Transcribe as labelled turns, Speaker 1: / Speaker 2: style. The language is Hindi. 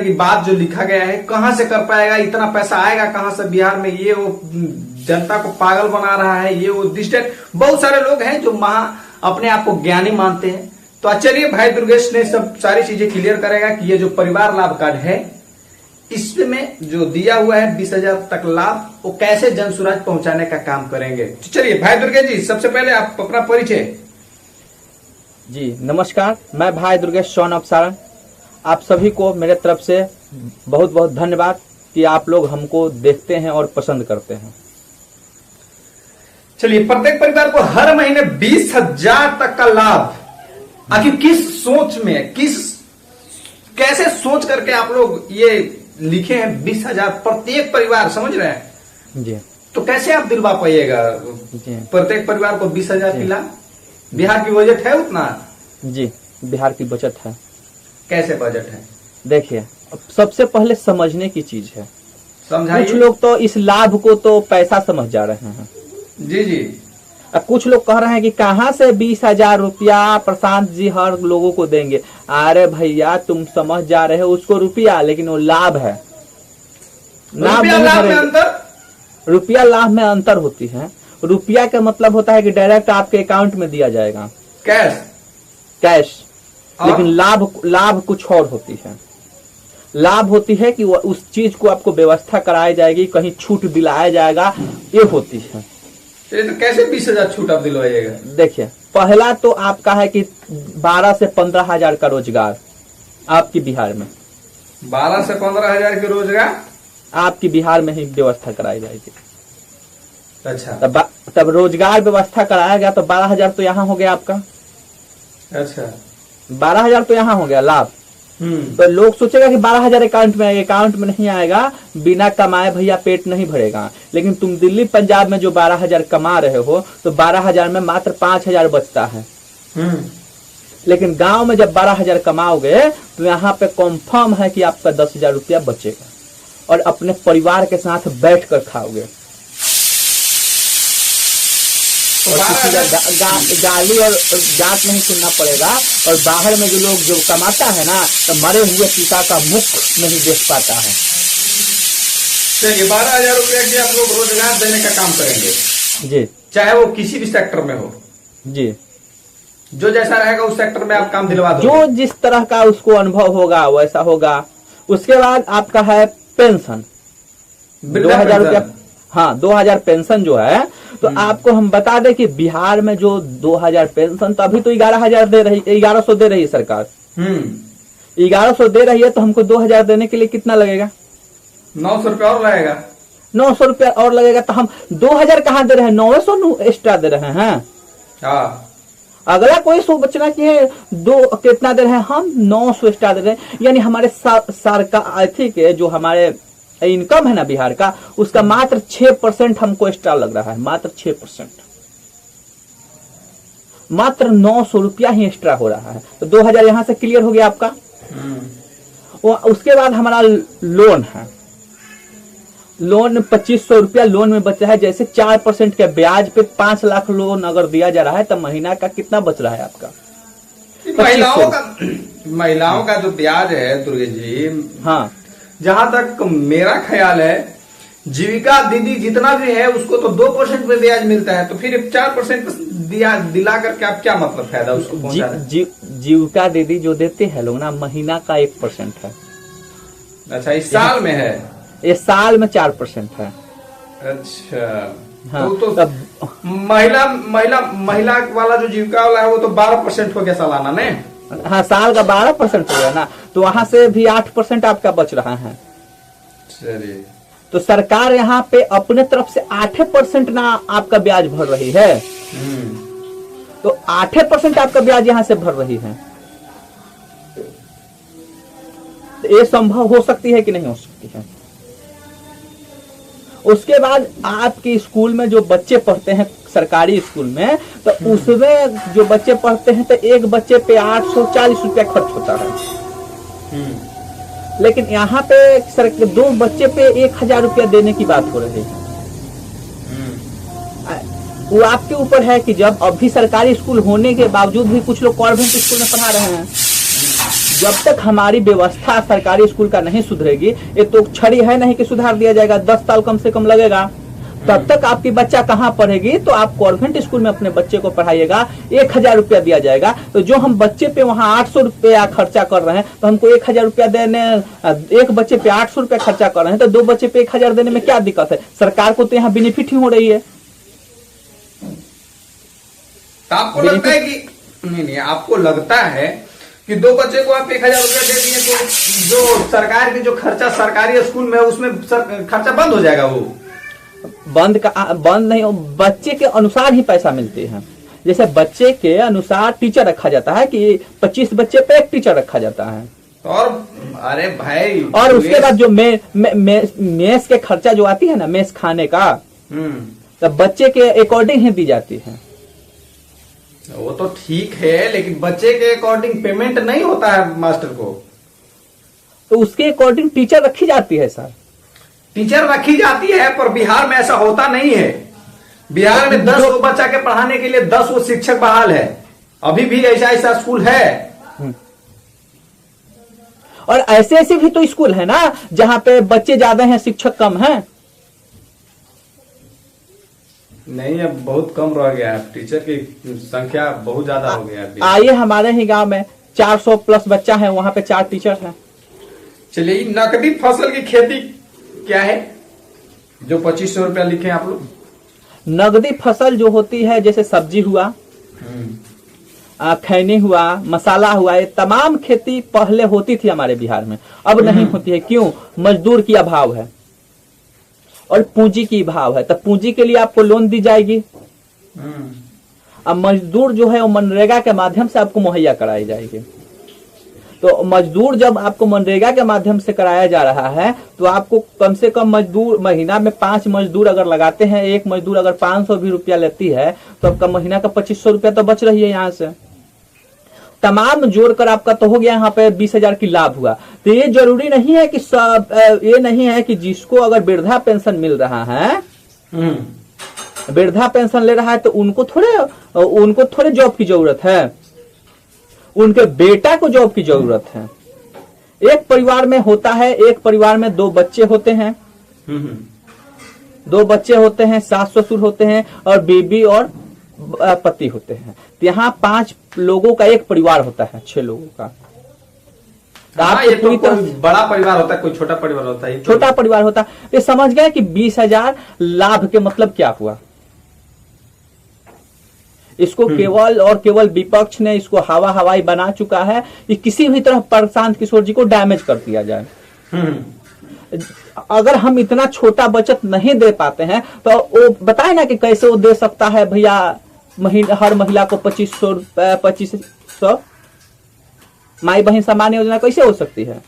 Speaker 1: की बात जो लिखा गया है, कहां से कर पाएगा, इतना पैसा आएगा कहां से बिहार में, ये वो जनता को पागल बना रहा है, ये वो डिस्टेंट। बहुत सारे लोग हैं जो अपने आप को ज्ञानी मानते हैं। तो चलिए भाई दुर्गेश ने सब सारी चीजें क्लियर करेगा कि ये जो परिवार लाभ कार्ड है, इसमें जो दिया हुआ है 20,000 तक लाभ, वो कैसे जन सुराज पहुंचाने का काम करेंगे। तो चलिए भाई दुर्गेश जी, सबसे पहले आप अपना परिचय।
Speaker 2: जी नमस्कार, मैं भाई दुर्गेश सोन अपसारण। आप सभी को मेरे तरफ से बहुत बहुत धन्यवाद कि आप लोग हमको देखते हैं और पसंद करते हैं।
Speaker 1: चलिए, प्रत्येक परिवार को हर महीने 20,000 तक का लाभ, आखिर किस सोच में, कैसे सोच करके आप लोग ये लिखे हैं 20,000 प्रत्येक परिवार, समझ रहे हैं
Speaker 2: जी।
Speaker 1: तो कैसे आप दिलवा पाइएगा प्रत्येक परिवार को 20,000 की लाभ? बिहार की बजट है उतना?
Speaker 2: जी, बिहार की बचत है।
Speaker 1: कैसे बजट है?
Speaker 2: देखिए, सबसे पहले समझने की चीज है।
Speaker 1: समझाइए।
Speaker 2: कुछ लोग तो इस लाभ को तो पैसा समझ जा रहे हैं।
Speaker 1: जी जी।
Speaker 2: अब कुछ लोग कह रहे हैं कि कहां से 20,000 रुपया प्रशांत जी हर लोगों को देंगे। अरे भैया, तुम समझ जा रहे हो, उसको रुपया, लेकिन वो लाभ है।
Speaker 1: लाभ में अंतर,
Speaker 2: रुपया लाभ में अंतर होती है। रुपया का मतलब होता है कि डायरेक्ट आपके अकाउंट में दिया जाएगा, कैश। लेकिन लाभ कुछ और होती है। लाभ होती है कि उस चीज को आपको व्यवस्था कराई जाएगी, कहीं छूट दिलाया जाएगा, ये होती है।
Speaker 1: तो कैसे 20,000 छूट आप दिलवाइएगा?
Speaker 2: देखिए, पहला तो आपका है कि 12 से 15,000 का रोजगार आपकी बिहार में।
Speaker 1: 12 से 15,000 के रोजगार
Speaker 2: आपकी बिहार में ही व्यवस्था कराई जाएगी।
Speaker 1: अच्छा।
Speaker 2: तब रोजगार व्यवस्था कराया गया तो 12,000 तो यहाँ हो गया आपका।
Speaker 1: अच्छा,
Speaker 2: 12,000 तो यहाँ हो गया लाभ। तो लोग सोचेगा कि 12,000 अकाउंट में नहीं आएगा, बिना कमाए भैया पेट नहीं भरेगा। लेकिन तुम दिल्ली पंजाब में जो 12,000 कमा रहे हो, तो 12,000 में मात्र 5,000 बचता है। लेकिन गांव में जब 12,000 कमाओगे तो यहाँ पे कंफर्म है कि आपका 10,000 रुपया बचेगा, और अपने परिवार के साथ बैठ कर खाओगे। और किसी का गाली और जात नहीं सुनना पड़ेगा। और बाहर में जो लोग जो कमाता है ना, तो मरे हुए पिता का मुख नहीं देख पाता है।
Speaker 1: चलिए, 12,000 रुपया की आप लोग रोजगार देने का काम करेंगे
Speaker 2: जी,
Speaker 1: चाहे वो किसी भी सेक्टर में हो।
Speaker 2: जी,
Speaker 1: जो जैसा रहेगा उस सेक्टर में आप काम दिलवा दो।
Speaker 2: जो जिस तरह का उसको अनुभव होगा वैसा होगा। उसके बाद आपका है पेंशन, 2,000 रुपया। हाँ, 2,000 पेंशन जो है, तो आपको हम बता दें कि बिहार में जो 2,000 पेंशन, तो अभी तो 11,000 दे रही, 1100 दे रही है सरकार। 1100 दे रही है, तो हमको 2,000 देने के लिए कितना लगेगा?
Speaker 1: 900 रुपया और लगेगा।
Speaker 2: 900 रुपया और लगेगा, तो हम 2,000 कहाँ दे रहे हैं, 900 एक्स्ट्रा दे रहे हैं।
Speaker 1: हाँ,
Speaker 2: अगला कोई सोचना चाहिए कितना दे रहे हैं, हम 900 एक्स्ट्रा दे रहे हैं। यानी हमारे सरकार आर्थिक जो हमारे इनकम है ना बिहार का, उसका मात्र 6% हमको एक्स्ट्रा लग रहा है। मात्र 6%, मात्र 900 रुपया ही एक्स्ट्रा हो रहा है। तो 2,000 यहां से क्लियर हो गया आपका। उसके बाद हमारा लोन है। लोन 2,500 रुपया लोन में बच रहा है। जैसे 4% के ब्याज पे 5 लाख लोन अगर दिया जा रहा है, तो महीना का कितना बच रहा है आपका?
Speaker 1: महिलाओं का जो ब्याज है दुर्गेश जी,
Speaker 2: हाँ,
Speaker 1: जहां तक मेरा ख्याल है, जीविका दीदी जितना भी है उसको तो 2% पे ब्याज मिलता है। तो फिर 4% दिला करके आप क्या मतलब फायदा उसको पहुंचाने?
Speaker 2: जीविका दीदी जो देते हैं लोग ना, महीना का 1% है।
Speaker 1: अच्छा, इस साल में है?
Speaker 2: ये साल में 4% है।
Speaker 1: अच्छा।
Speaker 2: हाँ,
Speaker 1: तो महिला वाला जो जीविका वाला है वो तो 12% हो गया सालाना में।
Speaker 2: हाँ, साल का 12% हो गया ना, तो वहां से भी 8% आपका बच रहा है।
Speaker 1: चलिए,
Speaker 2: तो सरकार यहाँ पे अपने तरफ से 8% ना आपका ब्याज भर रही है। तो 8% आपका ब्याज यहाँ से भर रही है। तो ये संभव हो सकती है कि नहीं हो सकती है? उसके बाद आपके स्कूल में जो बच्चे पढ़ते हैं सरकारी स्कूल में, तो उसमें जो बच्चे पढ़ते हैं, तो एक बच्चे पे 840 रुपया खर्च होता है। लेकिन यहाँ पे 2 बच्चे पे 1,000 रुपया देने की बात हो रही है। वो आपके ऊपर है कि जब अभी सरकारी स्कूल होने के बावजूद भी कुछ लोग कॉन्वेंट स्कूल में पढ़ा रहे हैं। जब तक हमारी व्यवस्था सरकारी स्कूल का नहीं सुधरेगी, ये तो छड़ी है नहीं कि सुधार दिया जाएगा, 10 साल कम से कम लगेगा। तब तक आपकी बच्चा कहाँ पढ़ेगी? तो आप कॉन्वेंट स्कूल में अपने बच्चे को पढ़ाइएगा, 1000 रुपया दिया जाएगा। तो जो हम बच्चे पे वहाँ 800 रुपया खर्चा कर रहे हैं, तो हमको 1000 रुपया देने, एक बच्चे पे 800 रुपया खर्चा कर रहे हैं, तो 2 बच्चे पे 1000 देने में क्या दिक्कत है? सरकार को तो यहाँ बेनिफिट ही हो रही है।
Speaker 1: तो आपको लगता है कि नहीं, आपको लगता है कि 2 बच्चे को आप 1000 रुपया दे दिए तो जो सरकार की जो खर्चा सरकारी स्कूल में उसमें खर्चा बंद हो जाएगा? वो
Speaker 2: बंद नहीं, बच्चे के अनुसार ही पैसा मिलते हैं। जैसे बच्चे के अनुसार टीचर रखा जाता है कि 25 बच्चे पे 1 टीचर रखा जाता है।
Speaker 1: और अरे भाई,
Speaker 2: और उसके बाद जो मेस के खर्चा जो आती है ना, मेस खाने का, तो बच्चे के अकॉर्डिंग ही दी जाती है।
Speaker 1: वो तो ठीक है, लेकिन बच्चे के अकॉर्डिंग पेमेंट नहीं होता है मास्टर को।
Speaker 2: तो उसके अकॉर्डिंग टीचर रखी जाती है सर।
Speaker 1: टीचर रखी जाती है, पर बिहार में ऐसा होता नहीं है। बिहार में 10 को बच्चा के पढ़ाने के लिए 10 वो शिक्षक बहाल है। अभी भी ऐसा स्कूल है।
Speaker 2: और ऐसे भी तो स्कूल है ना जहां पे बच्चे ज्यादा हैं, शिक्षक कम हैं।
Speaker 1: नहीं, अब बहुत कम रह गया है, टीचर की संख्या बहुत ज्यादा हो गया है।
Speaker 2: आइए हमारे ही गांव में 400 प्लस बच्चा है, वहां पे 4 टीचर हैं।
Speaker 1: चलिए, नकदी फसल की खेती क्या है जो 2500 रुपया लिखे आप लोग?
Speaker 2: नगदी फसल जो होती है, जैसे सब्जी हुआ, खैनी हुआ, मसाला हुआ, ये तमाम खेती पहले होती थी हमारे बिहार में, अब नहीं होती है। क्यों? मजदूर की अभाव है और पूंजी की अभाव है। तब पूंजी के लिए आपको लोन दी जाएगी। अब मजदूर जो है वो मनरेगा के माध्यम से आपको मुहैया कराई जाएगी। तो मजदूर जब आपको मनरेगा के माध्यम से कराया जा रहा है, तो आपको कम से कम मजदूर महीना में 5 मजदूर अगर लगाते हैं, एक मजदूर अगर 500 भी रुपया लेती है, तो आपका महीना का 2500 रुपया तो बच रही है। यहाँ से तमाम जोड़कर आपका तो हो गया यहाँ पे 20,000 की लाभ हुआ। तो ये जरूरी नहीं है कि सब, ये नहीं है कि जिसको अगर वृद्धा पेंशन मिल रहा है, वृद्धा पेंशन ले रहा है, तो उनको थोड़े जॉब की जरूरत है, उनके बेटा को जॉब की जरूरत है। एक परिवार में होता है, एक परिवार में 2 बच्चे होते हैं, 2 बच्चे होते हैं, सास ससुर होते हैं और बीबी और पति होते हैं। तो यहाँ 5 लोगों का एक परिवार होता है, 6 लोगों का।
Speaker 1: ये तो कोई बड़ा परिवार होता है, कोई छोटा परिवार होता है।
Speaker 2: छोटा परिवार होता है। ये समझ गए कि 20,000 लाभ के मतलब क्या हुआ। इसको केवल और केवल विपक्ष ने इसको हवाई बना चुका है कि किसी भी तरह प्रशांत किशोर जी को डैमेज कर दिया जाए। अगर हम इतना छोटा बचत नहीं दे पाते हैं, तो वो बताए ना कि कैसे वो दे सकता है भैया हर महिला को 2500 माई बहन सम्मान योजना कैसे हो सकती है?